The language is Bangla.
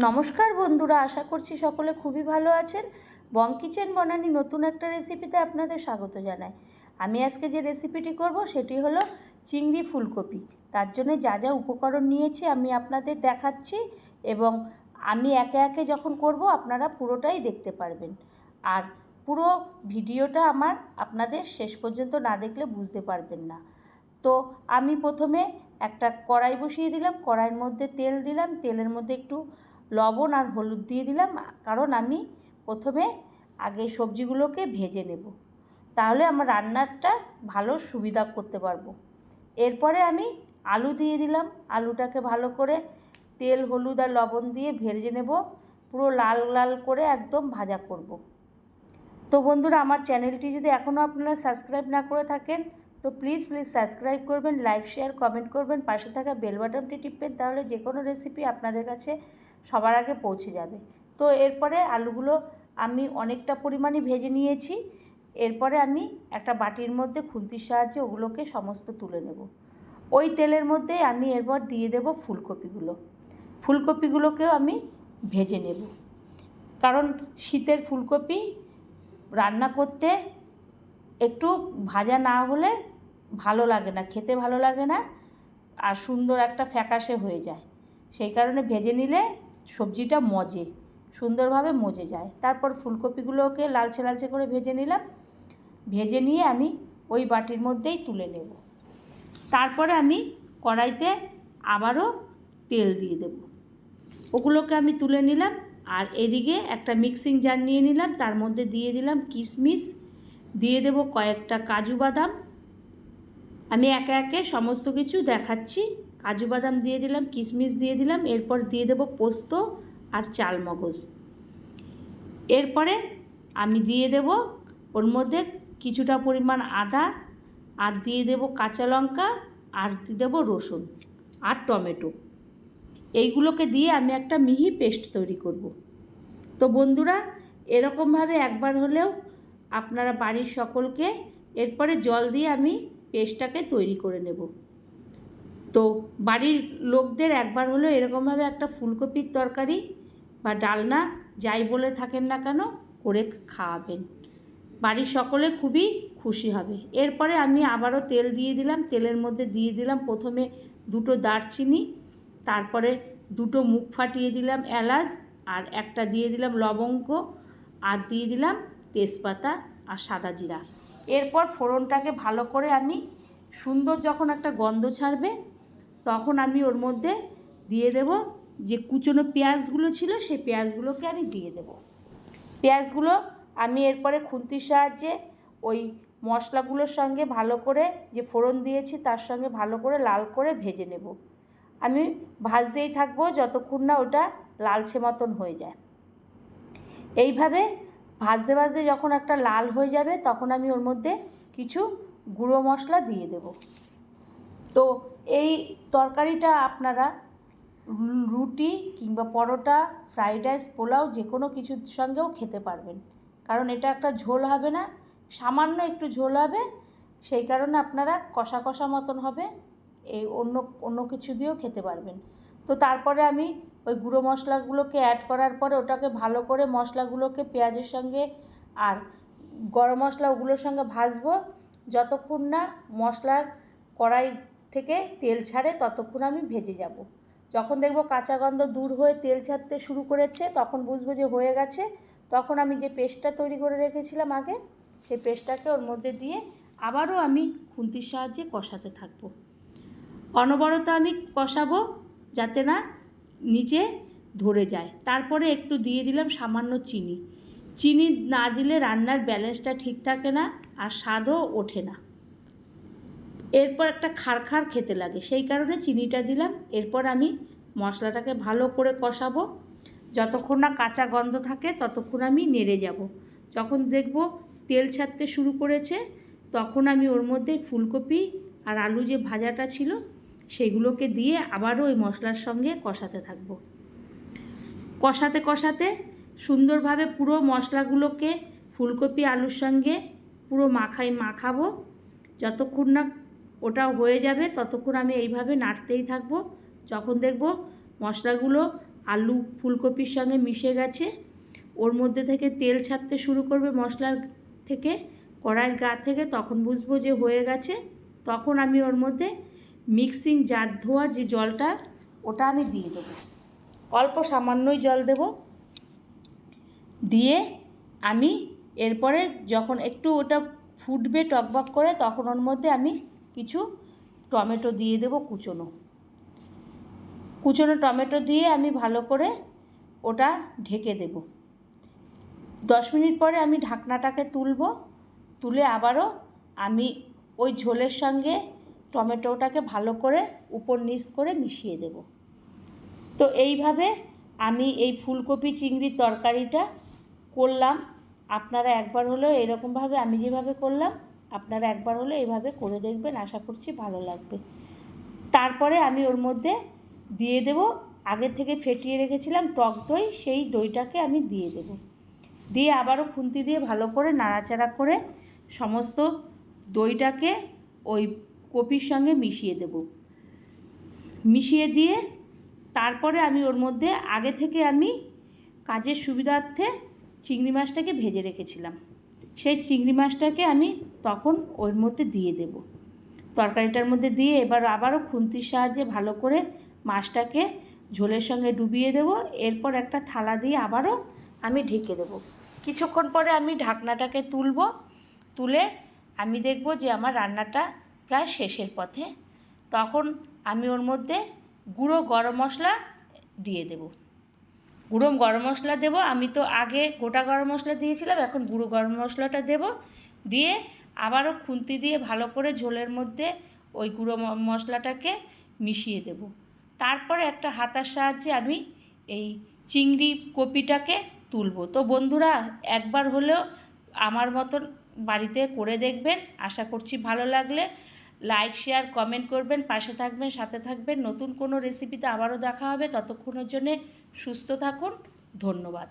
নমস্কার বন্ধুরা, আশা করছি সকলে খুবই ভালো আছেন। বং কিচেন বনানী নতুন একটা রেসিপিতে আপনাদের স্বাগত জানাই। আমি আজকে যে রেসিপিটি করব সেটি হলো চিংড়ি ফুলকপি। তার জন্য যা যা উপকরণ নিয়েছি আমি আপনাদের দেখাচ্ছি এবং আমি একে একে যখন করব আপনারা পুরোটাই দেখতে পারবেন। আর পুরো ভিডিওটা আমার আপনাদের শেষ পর্যন্ত না দেখলে বুঝতে পারবেন না। তো আমি প্রথমে একটা কড়াই বসিয়ে দিলাম, কড়াইয়ের মধ্যে তেল দিলাম, তেলের মধ্যে একটু লবণ আর হলুদ দিয়ে দিলাম, কারণ আমি প্রথমে আগে সবজিগুলোকে ভেজে নেব, তাহলে আমার রান্নাটা ভালো সুবিধা করতে পারবো। এরপরে আমি আলু দিয়ে দিলাম, আলুটাকে ভালো করে তেল হলুদ আর লবণ দিয়ে ভেজে নেব, পুরো লাল লাল করে একদম ভাজা করব। তো বন্ধুরা, আমার চ্যানেলটি যদি এখনও আপনারা সাবস্ক্রাইব না করে থাকেন তো প্লিজ সাবস্ক্রাইব করবেন, লাইক শেয়ার কমেন্ট করবেন, পাশে থাকা বেল বাটনটি টিপবেন, তাহলে যে কোনো রেসিপি আপনাদের কাছে সবার আগে পৌঁছে যাবে। তো এরপরে আলুগুলো আমি অনেকটা পরিমাণে ভেজে নিয়েছি। এরপরে আমি একটা বাটির মধ্যে খুন্তির সাহায্যে ওগুলোকে সমস্ত তুলে নেব। ওই তেলের মধ্যে আমি এরপর দিয়ে দেব ফুলকপিগুলোকেও আমি ভেজে নেব, কারণ শীতের ফুলকপি রান্না করতে একটু ভাজা না হলে ভালো লাগে না, খেতে ভালো লাগে না, আর সুন্দর একটা ফ্যাকাশে হয়ে যায়। সেই কারণে ভেজে নিলে সবজিটা সুন্দরভাবে মজে যায়। তারপর ফুলকপিগুলোকে লালচে লালচে করে ভেজে নিলাম, ভেজে নিয়ে আমি ওই বাটির মধ্যেই তুলে নেব। তারপরে আমি কড়াইতে আবারও তেল দিয়ে দেব, ওগুলোকে আমি তুলে নিলাম। আর এদিকে একটা মিক্সিং জার নিয়ে নিলাম, তার মধ্যে দিয়ে দিলাম কিশমিশ, দিয়ে দেব কয়েকটা কাজু বাদাম। আমি একে একে সমস্ত কিছু দেখাচ্ছি। কাজু বাদাম দিয়ে দিলাম, কিশমিশ দিয়ে দিলাম, এরপর দিয়ে দেব পোস্ত আর চালমগজ। এরপরে আমি দিয়ে দেব ওর মধ্যে কিছুটা পরিমাণ আদা, আর দিয়ে দেব কাঁচা লঙ্কা, আর দিয়ে দেব রসুন আর টমেটো। এইগুলোকে দিয়ে আমি একটা মিহি পেস্ট তৈরি করব। তো বন্ধুরা, এরকমভাবে একবার হলেও আপনারা বাড়ির সকলকে, এরপরে জল দিয়ে আমি পেস্টটাকে তৈরি করে নেব। তো বাড়ির লোকদের একবার হলেও এরকমভাবে একটা ফুলকপির তরকারি বা ডালনা যাই বলে থাকেন না কেন করে খাওয়াবেন, বাড়ির সকলে খুবই খুশি হবে। এরপরে আমি আবারও তেল দিয়ে দিলাম, তেলের মধ্যে দিয়ে দিলাম প্রথমে দুটো দারচিনি, তারপরে দুটো মুখ ফাটিয়ে দিলাম এলাচ, আর একটা দিয়ে দিলাম লবঙ্গ, আর দিয়ে দিলাম তেজপাতা আর সাদা জিরা। এরপর ফোড়নটাকে ভালো করে আমি সুন্দর যখন একটা গন্ধ ছাড়বে তখন আমি ওর মধ্যে দিয়ে দেব যে কুচনো পেঁয়াজগুলো ছিল, সেই পেঁয়াজগুলোকে আমি দিয়ে দেব। পেঁয়াজগুলো আমি এরপরে খুন্তির সাহায্যে ওই মশলাগুলোর সঙ্গে ভালো করে, যে ফোড়ন দিয়েছি তার সঙ্গে ভালো করে লাল করে ভেজে নেব। আমি ভাজতেই থাকবো যতক্ষণ না ওটা লালচে মতন হয়ে যায়। এইভাবে ভাজতে ভাজতে যখন একটা লাল হয়ে যাবে তখন আমি ওর মধ্যে কিছু গুঁড়ো মশলা দিয়ে দেব। তো এই তরকারিটা আপনারা রুটি কিংবা পরোটা, ফ্রাইড রাইস, পোলাও যে কোনো কিছুর সঙ্গেও খেতে পারবেন, কারণ এটা একটা ঝোল হবে না, সামান্য একটু ঝোল হবে, সেই কারণে আপনারা কষা কষা মতন হবে, এই অন্য কিছু দিয়েও খেতে পারবেন। তো তারপরে আমি ওই গুঁড়ো মশলাগুলোকে অ্যাড করার পরে ওটাকে ভালো করে মশলাগুলোকে পেঁয়াজের সঙ্গে আর গরম মশলা ওগুলোর সঙ্গে ভাজবো, যতক্ষণ না মশলার কড়াই থেকে তেল ছাড়ে ততক্ষণ আমি ভেজে যাব। যখন দেখব কাঁচা গন্ধ দূর হয়ে তেল ছাড়তে শুরু করেছে তখন বুঝবো যে হয়ে গেছে। তখন আমি যে পেস্টটা তৈরি করে রেখেছিলাম আগে, সেই পেস্টটাকে ওর মধ্যে দিয়ে আবারও আমি খুন্তির সাহায্যে কষাতে থাকব। অনবরত আমি কষাবো যাতে না নিচে ধরে যায়। তারপরে একটু দিয়ে দিলাম সামান্য চিনি না দিলে রান্নার ব্যালেন্সটা ঠিক থাকে না আর স্বাদও ওঠে না। এরপর একটা খাড় খেতে লাগে, সেই কারণে চিনিটা দিলাম। এরপর আমি মশলাটাকে ভালো করে কষাবো, যতক্ষণ না কাঁচা গন্ধ থাকে ততক্ষণ আমি নেড়ে যাব। যখন দেখব তেল ছাড়তে শুরু করেছে তখন আমি ওর মধ্যে ফুলকপি আর আলু যে ভাজাটা ছিল সেগুলোকে দিয়ে আবারও ওই মশলার সঙ্গে কষাতে থাকবো। কষাতে কষাতে সুন্দরভাবে পুরো মশলাগুলোকে ফুলকপি আলুর সঙ্গে পুরো মাখাবো। যতক্ষণ না ওটা হয়ে যাবে ততক্ষণ আমি এইভাবে নাড়তেই থাকবো। যখন দেখব মশলাগুলো আলু ফুলকপির সঙ্গে মিশে গেছে। ওর মধ্যে থেকে তেল ছাড়তে শুরু করবে মশলার থেকে, কড়াইয়ের গা থেকে, তখন বুঝবো যে হয়ে গেছে। তখন আমি ওর মধ্যে মিক্সিং জার ধোয়া যে জলটা ওটা আমি দিয়ে দেবো, অল্প সামান্যই জল দেব। দিয়ে আমি এরপরে যখন একটু ওটা ফুটবে টকবক করে, তখন ওর মধ্যে আমি কিছু টমেটো দিয়ে দেবো, কুচোনো টমেটো দিয়ে আমি ভালো করে ওটা ঢেকে দেব। 10 মিনিট পরে আমি ঢাকনাটাকে তুলে আবারও আমি ওই ঝোলের সঙ্গে টমেটোটাকে ভালো করে উপর নিচ করে মিশিয়ে দেব। তো এইভাবে আমি এই ফুলকপি চিংড়ির তরকারিটা করলাম। আপনারা একবার হলেও এরকমভাবে আমি যেভাবে করলাম, আপনারা একবার হলেও এইভাবে করে দেখবেন, আশা করছি ভালো লাগবে। তারপরে আমি ওর মধ্যে দিয়ে দেব আগে থেকে ফেটিয়ে রেখেছিলাম টক দই, সেই দইটাকে আমি দিয়ে দেব। দিয়ে আবারও খুন্তি দিয়ে ভালো করে নাড়াচাড়া করে সমস্ত দইটাকে ওই কপির সঙ্গে মিশিয়ে দেব। মিশিয়ে দিয়ে তারপরে আমি ওর মধ্যে আগে থেকে আমি কাজের সুবিধার্থে চিংড়ি মাছটাকে ভেজে রেখেছিলাম, সেই চিংড়ি মাছটাকে আমি তখন ওর মধ্যে দিয়ে দেব, তরকারিটার মধ্যে দিয়ে এবার আবারও খুন্তির সাহায্যে ভালো করে মাছটাকে ঝোলের সঙ্গে ডুবিয়ে দেব। এরপর একটা থালা দিয়ে আবারও আমি ঢেকে দেব। কিছুক্ষণ পরে আমি ঢাকনাটাকে তুলে আমি দেখব যে আমার রান্নাটা প্রায় শেষের পথে। তখন আমি ওর মধ্যে গুঁড়ো গরম মশলা দিয়ে দেব। গুঁড়ো গরম মশলা দেব, আমি তো আগে গোটা গরম মশলা দিয়েছিলাম, এখন গুঁড়ো গরম মশলাটা দেব। দিয়ে আবারও খুন্তি দিয়ে ভালো করে ঝোলের মধ্যে ওই গুঁড়ো মশলাটাকে মিশিয়ে দেব। তারপরে একটা হাতার সাহায্যে আমি এই চিংড়ি কপিটাকে তুলব। তো বন্ধুরা, একবার হলেও আমার মতন বাড়িতে করে দেখবেন, আশা করছি ভালো লাগলে লাইক শেয়ার কমেন্ট করবেন, পাশে থাকবেন, সাথে থাকবেন। নতুন কোনো রেসিপিতে আবারও দেখা হবে, ততক্ষণের জন্যে সুস্থ থাকুন। ধন্যবাদ।